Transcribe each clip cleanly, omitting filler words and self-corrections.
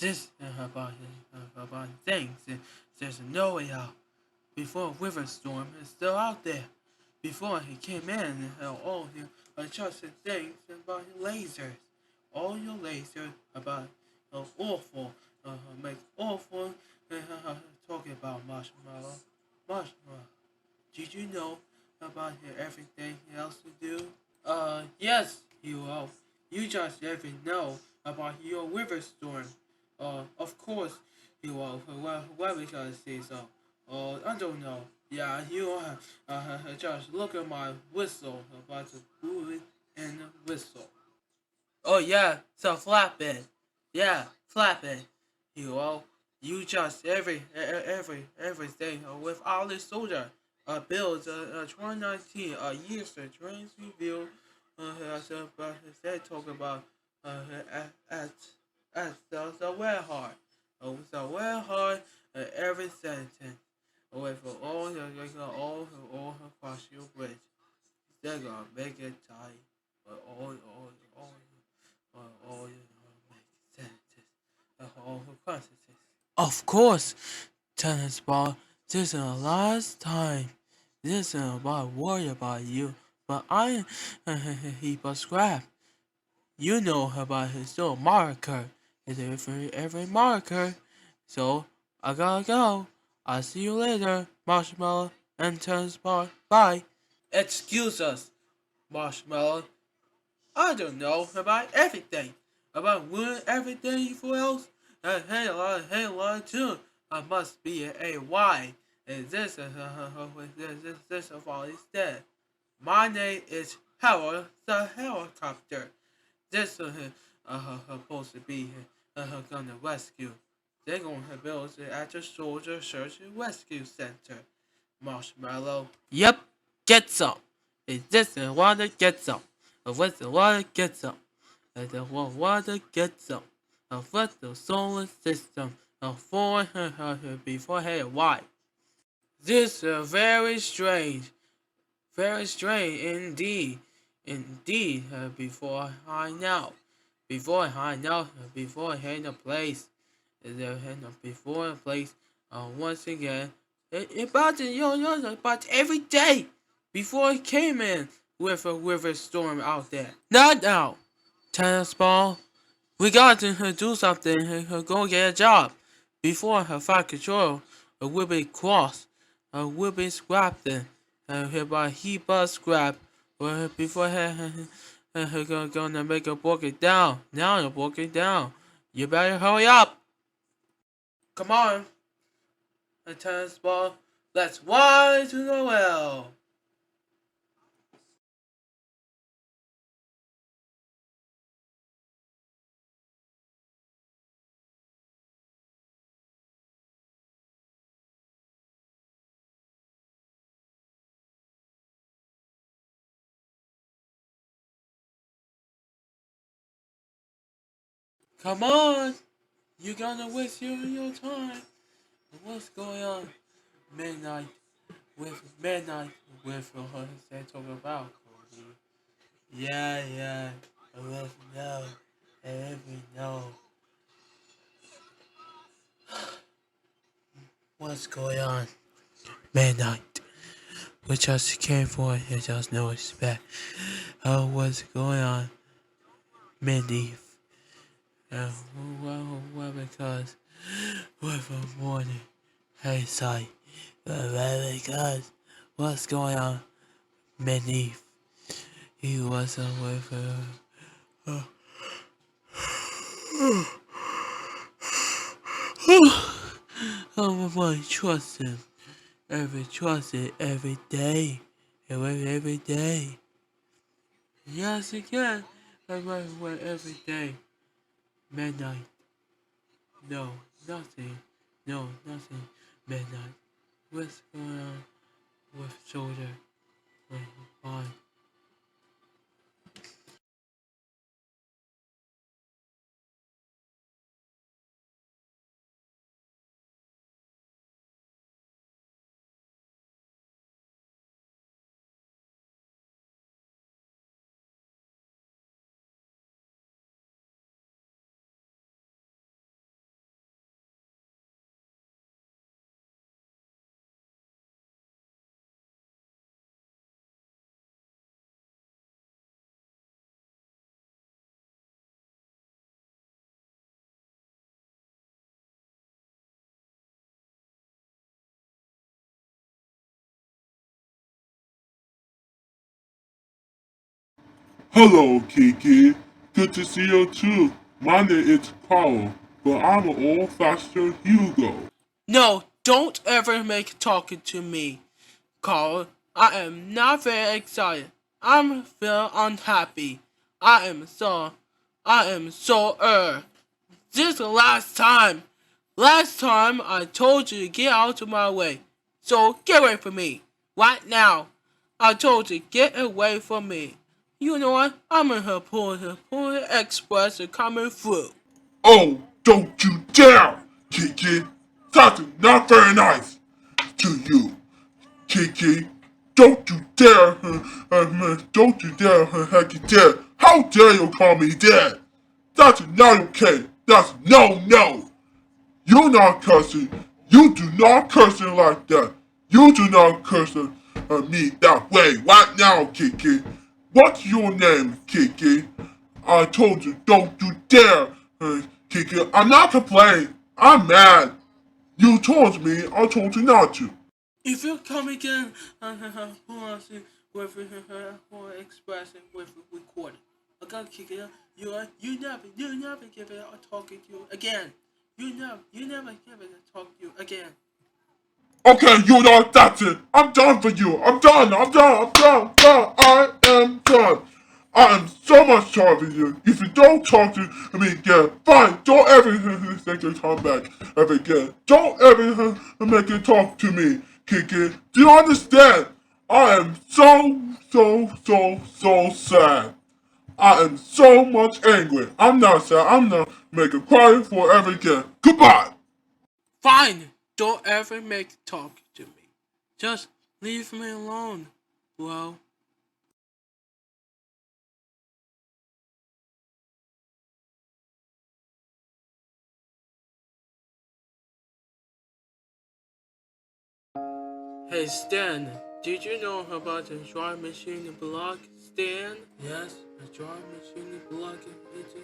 this about things. There's no way out. Before River Storm is still out there. Before he came in, all he adjusted things about lasers. All your lasers about awful, make awful, talking about marshmallow. Marshmallow. Did you know about everything else to do? Yes, you will. You just never know about your river storm. Of course, you will. Why we gotta say so? I don't know. Yeah, you just look at my whistle about the blue and the whistle. Oh yeah, so flap it. Yeah, flap it. You all, you just everything with all the soldier. Builds 2019 years the trains review. As they talk about at the warehouse. With the warehouse, every sentence with all across your bridge. They're gonna make it tight. All make sentences. All consequences. Of course, tennis ball. This is the last time. This is about worry about you, but I he was scrap. You know about his little marker. It's every marker. So I gotta go. I'll see you later, Marshmallow and tennis ball. Bye. Excuse us, Marshmallow. I don't know about everything. About everything for else. Hey, too. I must be a Y. Is this of all is dead? My name is Howard the helicopter. This supposed to be gonna rescue. They're gonna build it at the Soldier Search and Rescue Center. Marshmallow. Yep, get some. Is this the water get some? What's the water get some? The water get some. What's the solar system? For before hey why? This is very strange indeed, indeed. Before I had a place, before a place. Once again, about about every day before I came in with a river storm out there. Not now, tennis ball. We got to do something. Go get a job before her fight control. Will be cross. Will be scrapped. Hereby he bus scrap. Before gonna make a book it down. Now you book it down. You better hurry up. Come on, a tennis ball. Let's fly to the well. Come on, you gonna waste your time. What's going on? Midnight midnight with her they talk about Cody. Yeah, let's know. Let me know what's going on. Midnight. We just came for it, just no respect. Oh, what's going on? Mindy. Because with a morning, hey, sight. Because what's going on? Mindy. He wasn't with her. Oh, my trust him. Trust it every day. Every day. Yes, again. Every day. Midnight. No, nothing. No, nothing. Midnight. What's going on with shoulder? Why? Hello, Kiki. Good to see you too. My name is Paul, but I'm an old-fashioned Hugo. No, don't ever make talking to me, Carl. I am not very excited. I'm feel unhappy. I am so, I am so This is the last time. Last time I told you to get out of my way. So get away from me. Right now. I told you get away from me. You know what? I'm in her pull express are coming through. Oh, don't you dare, Kiki. That's not very nice to you, Kiki. Don't you dare, don't you dare, heck you dare. How dare you call me dad? That's not okay. That's no. You're not cursing. You do not cursing like that. You do not cursing me that way right now, Kiki. What's your name, Kiki? I told you, don't you dare, Kiki. I'm not complaining. I'm mad. You told me. I told you not to. If you come again, who wants to with who expressing with recording, I gotta kick it out. You never give it a talking to you again. You never give it a talk to you again. Okay, you know that's it. I'm done for you. I'm done. I am done. I am so much sorry for you. If you don't talk to me again, fine. Don't ever make you come back ever again. Don't ever make you talk to me, Kiki. Do you understand? I am so sad. I am so much angry. I'm not sad. I'm not making cry forever again. Goodbye. Fine. Don't ever make talk to me. Just leave me alone. Well. Hey Stan, did you know about the drawing machine block, Stan? Yes, a drawing machine block is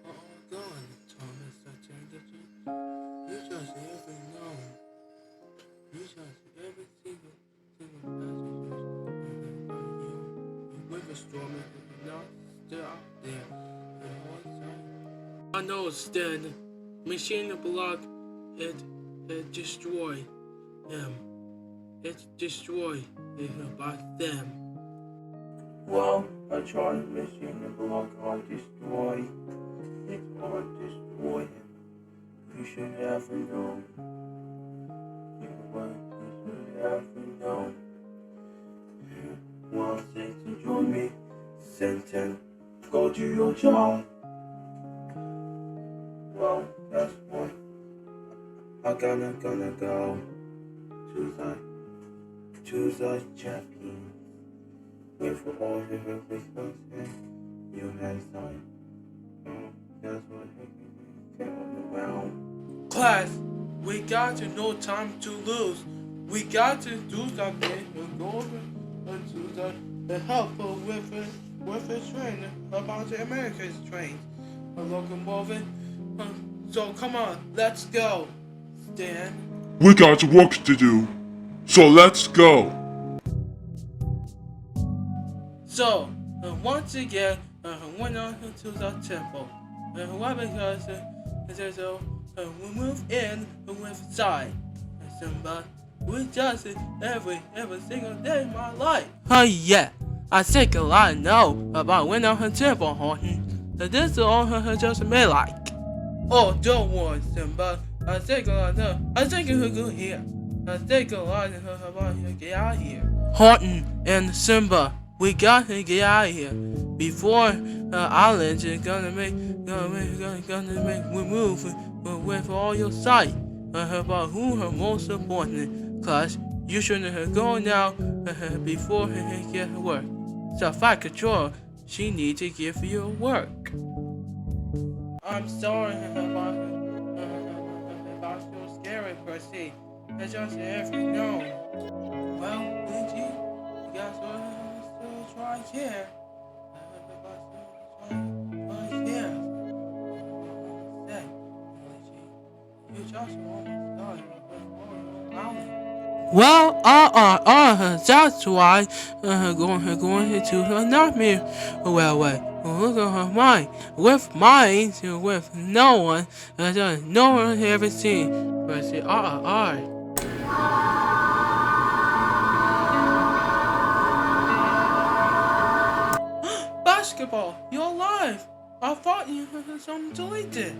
all gone, Thomas. I turned it to you just never know. You just every single passenger with a storm and not still out there. And one side. I know Stan. Machine block it destroy him. It's destroyed by them. Well, I tried to machine the block I destroy. It's all destroy him. You should have known. You what you should have known. Well, since you join me, send him. Go do your job. Well, that's what I'm gonna go to the champion. With all your responses, you have sight. That's what happened around. Class, we got no time to lose. We got to do something. We're going to the help with the train about the America's train. A locomotive. So come on, let's go, Stan. We got work to do. So let's go. So, once again, went on to the temple. Why? Because there's we move in with side. Simba, we just every single day of my life. Oh yeah, I think a lot know about when on her temple hunting. This is all her just me like. Oh, don't worry, Simba. I think a lot know. I think he'll go here. I think a lot about to get out here. Horton and Simba, we got to get out of here before islands is gonna make we move with all your sight about who are most important. Cause you shouldn't go now before he get work. So Fight Control, she need to give you work. I'm sorry about your scary Percy. I just never know. Well, did you? You guys will still try here. Try here. Say, you just almost done with all your Well, that's why going to the nightmare railway. Look at her mind. With mine, with no one, no one ever seen. But say, Basketball, you're alive. I thought you had some deleted.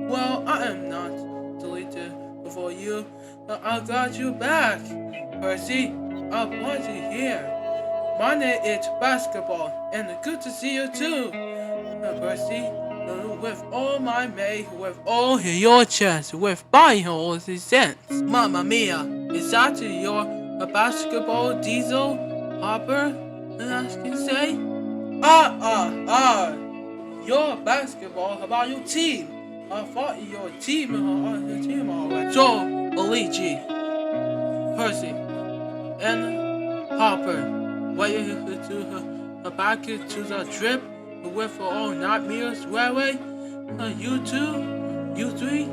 Well, I am not deleted before you. I got you back. Percy, I'm glad you're here. My name is Basketball, and good to see you too. Percy, with all my may, with all your chest, with my whole sense. Mamma mia, is that your basketball diesel hopper? I can say. Your basketball. How about your team? I thought your team on the team already. So, Luigi, Percy, and Hopper, wait to back to the trip with all nightmares railway. You two, you three,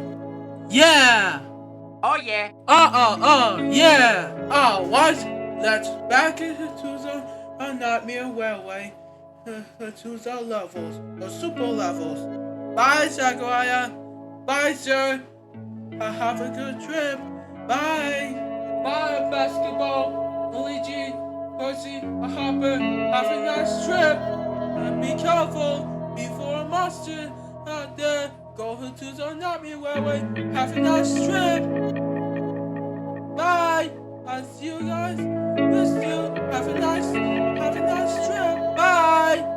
yeah. Oh yeah. Yeah. What? Let's back into the nightmare railway. To the levels, the super levels. Bye, Zachariah. Bye, sir. Have a good trip. Bye. Bye, basketball. Luigi, Percy, Hopper. Have a nice trip. Be careful before a monster out there. Go to the nightmare railway. Have a nice trip. Bye. I'll see you guys. Miss you. Have a nice trip. Bye.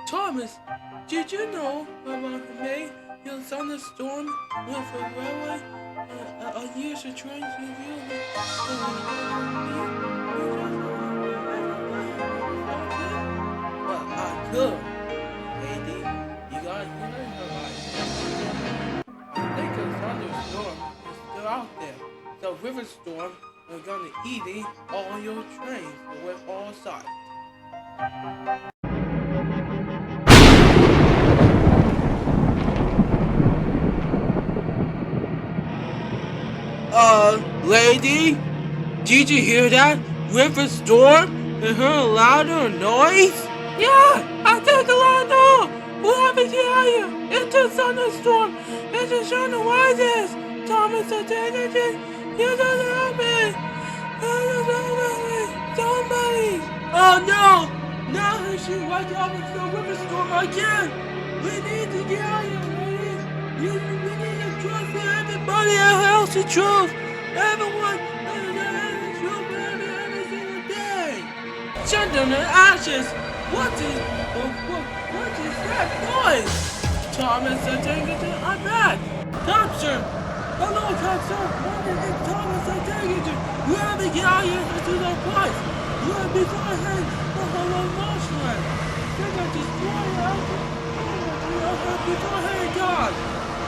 Thomas, did you know about May your thunderstorm with a railway a year's of trains revealed well, I could. Lady, you gotta hear her. I think a thunderstorm is still out there. The river storm are gonna eat all your trains with all sides. Lady, did you hear that? River storm and her louder noise? Yeah, I think a loud noise. What happened to you? It's a thunderstorm. It's a short noises. Thomas, I think it. You don't help me. Somebody. Oh no! Now she wake up with the river storm again. We need to get out of here, lady. We need to trust everybody else the truth. Everyone the truth every single day. Thunder and ashes. What is that noise? Thomas, I take it. I'm back. Thompson. Hello, Thompson. It's Thomas, I take it. We have to get out of here to the place. You have to go ahead the whole marshland. They're going to destroy us. Go ahead, God.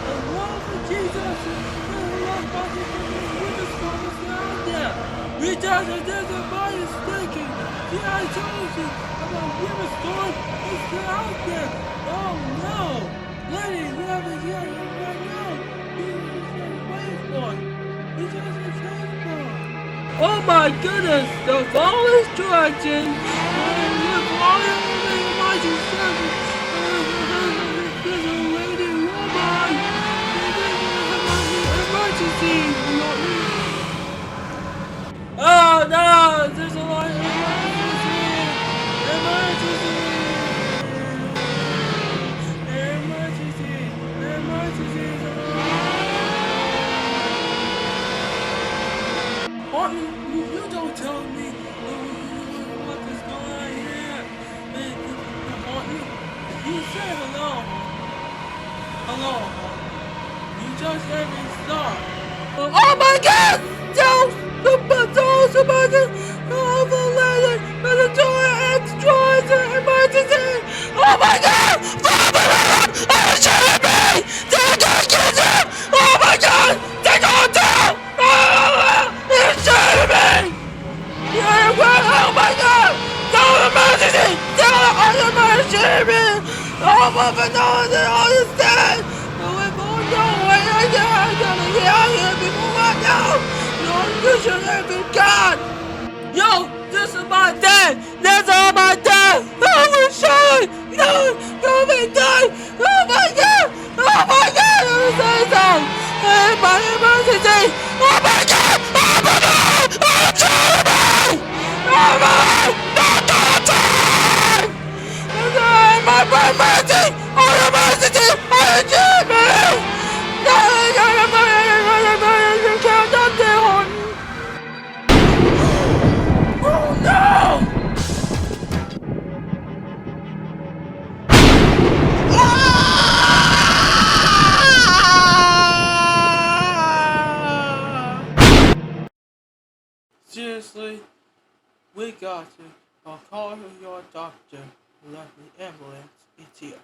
The love of Jesus and the love of the storm is out there. We just there's a body stinking. See, I told you about river storm. It's still out there. Oh no. Lady, you have to get here right now. You just wait for it. We just wait for it. Oh my goodness, the ball is direction. Look, all the mighty service. There's a lady woman. Emergency. Oh no, there's a lot of emergency. Martin, you don't tell me what is going on here. Martin, You said hello. Hello. You just heard me start. Oh my God! Somebody overloaded by the door and destroys an emergency! Oh my God! They're shooting me! They're gonna get you! Oh my God! They're going down! They're shooting me! Oh my God! Don't emergency! Don't emergency me! Oh my God! No one understand! No way! I gotta get out here before I know! No, you should have been God! Yo! This is my dad! That's all my dad! Oh my God! No! No me die! Oh my God! Oh my God! I'm sorry, son! My emergency! Oh my God! Oh my God! Oh, trying me! Oh my! Not the time! My emergency! Oh, emergency! Oh, Jimmy! Oh no! Seriously, we got to. I'll call your doctor. Let the ambulance. It's here.